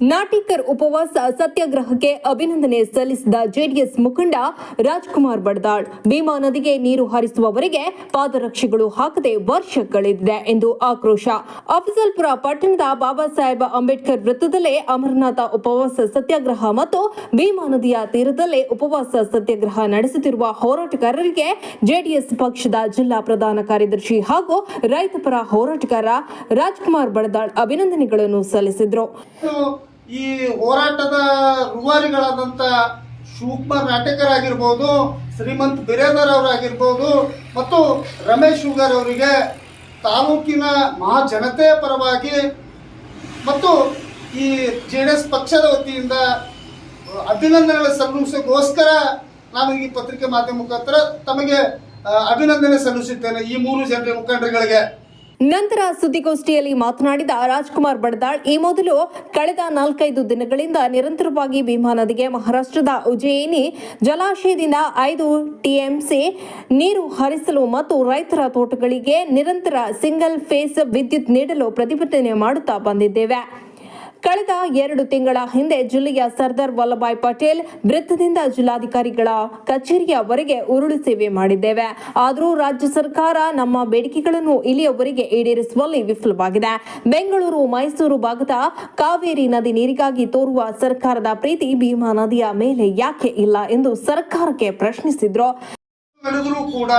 ನಾಟಿಕರ್ ಉಪವಾಸ ಸತ್ಯಾಗ್ರಹಕ್ಕೆ ಅಭಿನಂದನೆ ಸಲ್ಲಿಸಿದ ಜೆಡಿಎಸ್ ಮುಖಂಡ ರಾಜ್ಕುಮಾರ್ ಬಡದಾಳ್. ಭೀಮಾ ನದಿಗೆ ನೀರು ಹರಿಸುವವರೆಗೆ ಪಾದರಕ್ಷೆಗಳು ಹಾಕದೆ ವರ್ಷ ಕಳೆದಿದೆ ಎಂದು ಆಕ್ರೋಶ. ಅಫಜಲ್ಪುರ ಪಟ್ಟಣದ ಬಾಬಾ ಸಾಹೇಬ್ ಅಂಬೇಡ್ಕರ್ ವೃತ್ತದಲ್ಲೇ ಅಮರನಾಥ ಉಪವಾಸ ಸತ್ಯಾಗ್ರಹ ಮತ್ತು ಭೀಮಾ ನದಿಯ ತೀರದಲ್ಲೇ ಉಪವಾಸ ಸತ್ಯಾಗ್ರಹ ನಡೆಸುತ್ತಿರುವ ಹೋರಾಟಗಾರರಿಗೆ ಜೆಡಿಎಸ್ ಪಕ್ಷದ ಜಿಲ್ಲಾ ಪ್ರಧಾನ ಕಾರ್ಯದರ್ಶಿ ಹಾಗೂ ರೈತಪರ ಹೋರಾಟಗಾರ ರಾಜ್ಕುಮಾರ್ ಬಡದಾಳ್ ಅಭಿನಂದನೆಗಳನ್ನು ಸಲ್ಲಿಸಿದರು. ಈ ಹೋರಾಟದ ರೂವಾರಿಗಳಾದಂಥ ಶಿವಕುಮಾರ್ ನಾಟಕರ್ ಆಗಿರ್ಬೋದು, ಶ್ರೀಮಂತ್ ಬಿರೇದರ್ ಅವರಾಗಿರ್ಬೋದು ಮತ್ತು ರಮೇಶ್ ಶುಗರ್ ಅವರಿಗೆ ತಾಲೂಕಿನ ಮಹಾಜನತೆಯ ಪರವಾಗಿ ಮತ್ತು ಈ JDS ಪಕ್ಷದ ವತಿಯಿಂದ ಅಭಿನಂದನೆಗಳ ಸಲ್ಲಿಸೋಕ್ಕೋಸ್ಕರ ನಾನು ಈ ಪತ್ರಿಕೆ ಮಾಧ್ಯಮ ಮುಖಾಂತರ ತಮಗೆ ಅಭಿನಂದನೆ ಸಲ್ಲಿಸುತ್ತೇನೆ, ಈ ಮೂರು ಜನರ ಮುಖಂಡರುಗಳಿಗೆ. ನಂತರ ಸುದ್ದಿಗೋಷ್ಠಿಯಲ್ಲಿ ಮಾತನಾಡಿದ ರಾಜ್ಕುಮಾರ್ ಬಡದಾಳ್, ಈ ಮೊದಲು ಕಳೆದ 4-5 ದಿನಗಳಿಂದ ನಿರಂತರವಾಗಿ ಭೀಮಾ ನದಿಗೆ ಮಹಾರಾಷ್ಟ್ರದ ಉಜ್ಜಯಿನಿ ಜಲಾಶಯದಿಂದ 5 TMC ನೀರು ಹರಿಸಲು ಮತ್ತು ರೈತರ ತೋಟಗಳಿಗೆ ನಿರಂತರ ಸಿಂಗಲ್ ಫೇಸ್ ವಿದ್ಯುತ್ ನೀಡಲು ಪ್ರತಿಭಟನೆ ಮಾಡುತ್ತಾ ಬಂದಿದ್ದೇವೆ. ಕಳೆದ 2 ತಿಂಗಳ ಹಿಂದೆ ಜಿಲ್ಲೆಯ ಸರ್ದಾರ್ ವಲ್ಲಭಾಯ್ ಪಟೇಲ್ ವೃತ್ತದಿಂದ ಜಿಲ್ಲಾಧಿಕಾರಿಗಳ ಕಚೇರಿಯವರೆಗೆ ಉರುಳು ಸೇವೆ ಮಾಡಿದ್ದೇವೆ. ಆದರೂ ರಾಜ್ಯ ಸರ್ಕಾರ ನಮ್ಮ ಬೇಡಿಕೆಗಳನ್ನು ಇಲ್ಲಿಯವರೆಗೆ ಈಡೇರಿಸುವಲ್ಲಿ ವಿಫಲವಾಗಿದೆ. ಬೆಂಗಳೂರು ಮೈಸೂರು ಭಾಗದ ಕಾವೇರಿ ನದಿ ನೀರಿಗಾಗಿ ತೋರುವ ಸರ್ಕಾರದ ಪ್ರೀತಿ ಭೀಮಾ ನದಿಯ ಮೇಲೆ ಯಾಕೆ ಇಲ್ಲ ಎಂದು ಸರ್ಕಾರಕ್ಕೆ ಪ್ರಶ್ನಿಸಿದ್ರು. ಕೂಡ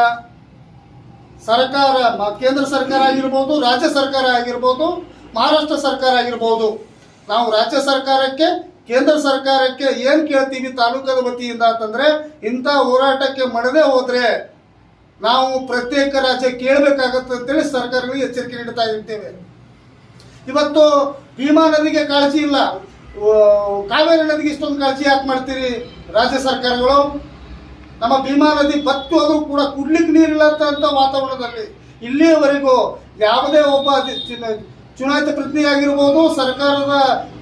ಸರ್ಕಾರ, ಕೇಂದ್ರ ಸರ್ಕಾರ ಆಗಿರ್ಬೋದು, ರಾಜ್ಯ ಸರ್ಕಾರ ಆಗಿರ್ಬೋದು, ಮಹಾರಾಷ್ಟ್ರ ಸರ್ಕಾರ ಆಗಿರ್ಬೋದು, ನಾವು ರಾಜ್ಯ ಸರ್ಕಾರಕ್ಕೆ ಕೇಂದ್ರ ಸರ್ಕಾರಕ್ಕೆ ಏನು ಕೇಳ್ತೀವಿ ತಾಲೂಕದ ವತಿಯಿಂದ ಅಂತಂದ್ರೆ, ಇಂಥ ಹೋರಾಟಕ್ಕೆ ಮಣದೆ ಹೋದ್ರೆ ನಾವು ಪ್ರತ್ಯೇಕ ರಾಜ್ಯ ಕೇಳಬೇಕಾಗತ್ತೆ ಅಂತೇಳಿ ಸರ್ಕಾರಗಳಿಗೆ ಎಚ್ಚರಿಕೆ ನೀಡ್ತಾ ಇರ್ತೇವೆ. ಇವತ್ತು ಭೀಮಾ ನದಿಗೆ ಕಾಳಜಿ ಇಲ್ಲ, ಕಾವೇರಿ ನದಿಗೆ ಇಷ್ಟೊಂದು ಕಾಳಜಿ ಯಾಕೆ ಮಾಡ್ತೀರಿ ರಾಜ್ಯ ಸರ್ಕಾರಗಳು? ನಮ್ಮ ಭೀಮಾ ನದಿ ಬತ್ತು ಅದು ಕೂಡ ಕುಡ್ಲಿಕ್ಕೆ ನೀರಿಲ್ಲ ಅಂತ ವಾತಾವರಣದಲ್ಲಿ ಇಲ್ಲಿಯವರೆಗೂ ಯಾವುದೇ ಒಬ್ಬ ಚುನಾಯಿತ ಪ್ರತಿನಿಧಿ ಆಗಿರ್ಬೋದು, ಸರ್ಕಾರದ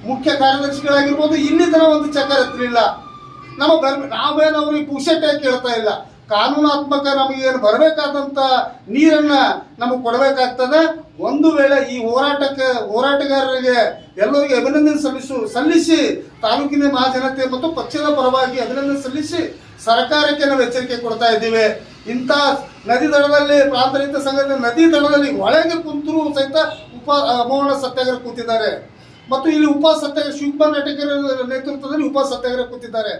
ಮುಖ್ಯ ಕಾರ್ಯದರ್ಶಿಗಳಾಗಿರ್ಬೋದು, ಇಲ್ಲಿ ತರ ಒಂದು ಚಕ್ಕರ್ ಎತ್ತಲಿಲ್ಲ. ನಾವೇನು ಅವ್ರಿಗೆ ಪುಕ್ಷಟೆ ಕೇಳ್ತಾ ಇಲ್ಲ. ಕಾನೂನಾತ್ಮಕ ನಮಗೇನು ಬರಬೇಕಾದಂಥ ನೀರನ್ನ ನಮಗೆ ಕೊಡಬೇಕಾಗ್ತದೆ. ಒಂದು ವೇಳೆ ಈ ಹೋರಾಟಗಾರರಿಗೆ ಎಲ್ಲರಿಗೆ ಅಭಿನಂದನೆ ಸಲ್ಲಿಸಿ ತಾಲೂಕಿನ ಮಹಾಜನತೆ ಮತ್ತು ಪಕ್ಷದ ಪರವಾಗಿ ಅಭಿನಂದನೆ ಸಲ್ಲಿಸಿ ಸರ್ಕಾರಕ್ಕೆ ನಾವು ಎಚ್ಚರಿಕೆ ಕೊಡ್ತಾ ಇದ್ದೀವಿ. ಇಂಥ ನದಿ ದಡದಲ್ಲಿ ಪ್ರಾಂತರಿತ ಸಂಘದ ನದಿ ದಡದಲ್ಲಿ ಒಳಗೆ ಕುಂತರೂ ಸಹಿತ ಮೌನ ಸತ್ಯಾಗ್ರಹ ಕೂತಿದ್ದಾರೆ ಮತ್ತು ಇಲ್ಲಿ ಉಪವಾಸ ಸತ್ಯಾಗ್ರಹ ಶಿವಕುಮಾರ್ ನಾಟಕರ ನೇತೃತ್ವದಲ್ಲಿ ಉಪವಾಸ ಸತ್ಯಾಗ್ರಹ ಕೂತಿದ್ದಾರೆ.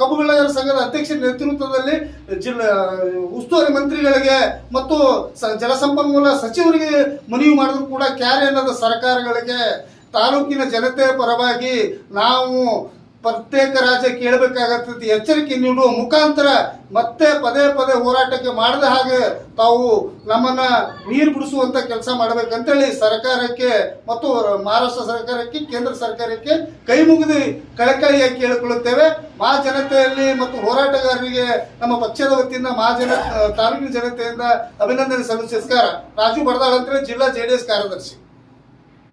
ಕಬ್ಬು ಬೆಳೆಗಾರರ ಸಂಘದ ಅಧ್ಯಕ್ಷರ ನೇತೃತ್ವದಲ್ಲಿ ಉಸ್ತುವಾರಿ ಮಂತ್ರಿಗಳಿಗೆ ಮತ್ತು ಜಲಸಂಪನ್ಮೂಲ ಸಚಿವರಿಗೆ ಮನವಿ ಮಾಡಿದ್ರು ಕೂಡ ಕ್ಯಾರೆ ಅನ್ನೋದು ಸರ್ಕಾರಗಳಿಗೆ ತಾಲೂಕಿನ ಜನತೆಯ ಪರವಾಗಿ ನಾವು ಪ್ರತ್ಯೇಕ ರಾಜ್ಯ ಕೇಳಬೇಕಾಗತ್ತೆ ಎಚ್ಚರಿಕೆ ನೀಡುವ ಮುಖಾಂತರ ಮತ್ತೆ ಪದೇ ಪದೇ ಹೋರಾಟಕ್ಕೆ ಮಾಡದ ಹಾಗೆ ತಾವು ನಮ್ಮನ್ನ ನೀರು ಬಿಡಿಸುವಂತ ಕೆಲಸ ಮಾಡಬೇಕಂತೇಳಿ ಸರ್ಕಾರಕ್ಕೆ ಮತ್ತು ಮಹಾರಾಷ್ಟ್ರ ಸರ್ಕಾರಕ್ಕೆ ಕೇಂದ್ರ ಸರ್ಕಾರಕ್ಕೆ ಕೈ ಮುಗಿದು ಕಳಕಳಿಯಾಗಿ ಕೇಳಿಕೊಳ್ಳುತ್ತೇವೆ. ಮಹಾಜನತೆಯಲ್ಲಿ ಮತ್ತು ಹೋರಾಟಗಾರರಿಗೆ ನಮ್ಮ ಪಕ್ಷದ ವತಿಯಿಂದ ತಾಲೂಕಿನ ಜನತೆಯಿಂದ ಅಭಿನಂದನೆ ಸಲ್ಲಿಸಿದ ರಾಜು ಬಡದಾಳ್ ಅಂತೇಳಿ ಜಿಲ್ಲಾ JDS ಕಾರ್ಯದರ್ಶಿ.